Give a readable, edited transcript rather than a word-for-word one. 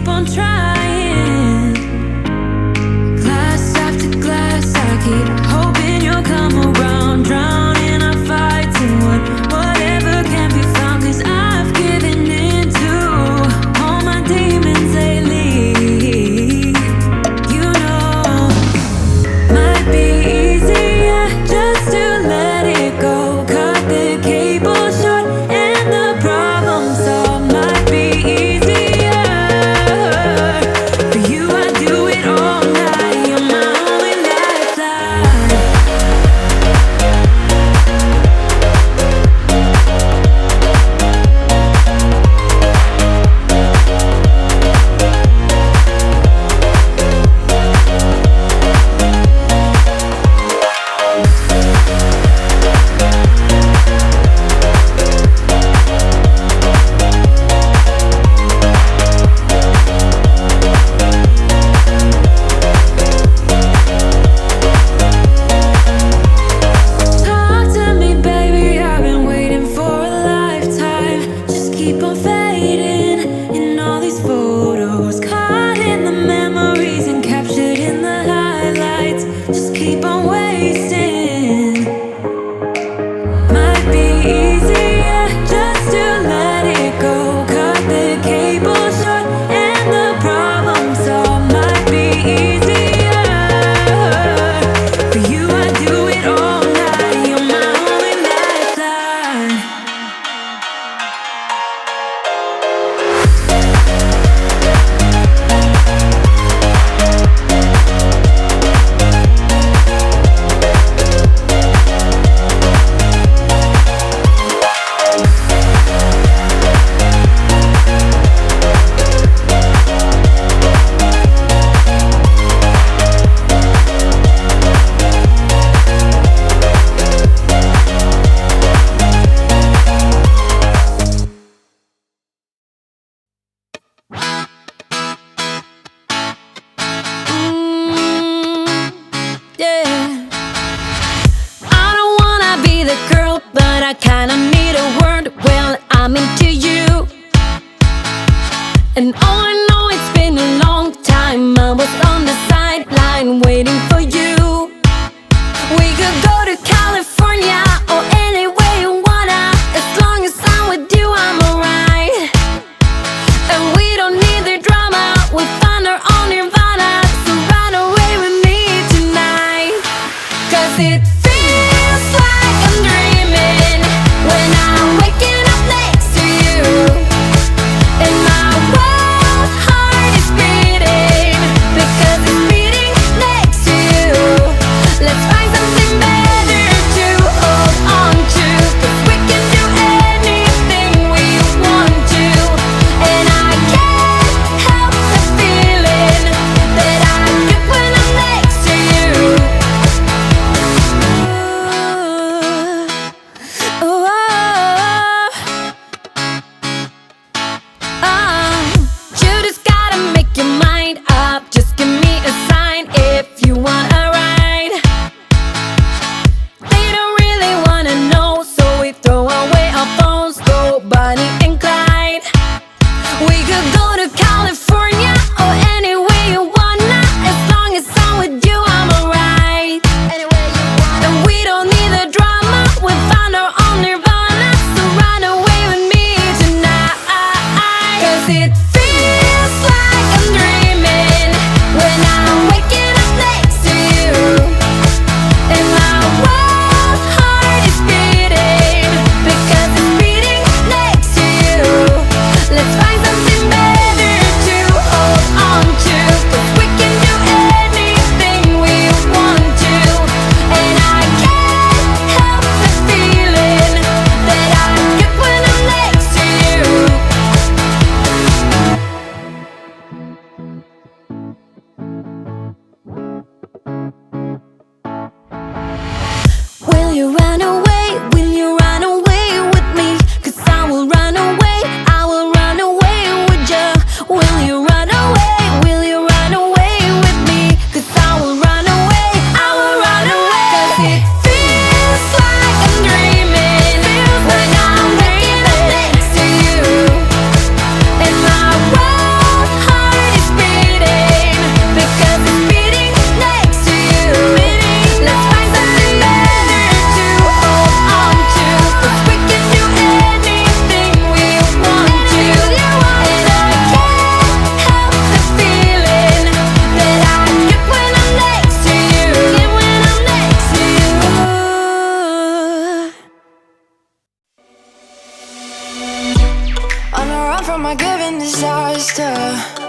keep on trying. Glass after glass, I keep hoping you'll come around. Drown in our fights and whatever can be found. 'Cause I've given in to all my demons lately. You know, might be easier just to let it go. Cut the cable short and the problem solved. Might be easier for you. I do it all night. You're my only lifeline. Talk to me, baby. I've been waiting for a lifetime. Just keep on fading in all these photos, caught in the memories and captured in the highlights. Just keep on wasting. Might be easier just to let it go. Cut the cable short and the problem solved. Might be easier for you. I do it all night. You're my only lifeline. Yeah. I don't wanna be the girl, but I kinda need a word. Well, I'm into you, and oh, I know it's been a long time. I was on the sideline waiting for you. We could go to California or anywhere you wanna. As long as I'm with you, I'm alright. And we don't need the drama. We find our own nirvana. So run away with me tonight. 'Cause it feels like I'm dreaming when I'm waking up next to you. And my world from my given disaster.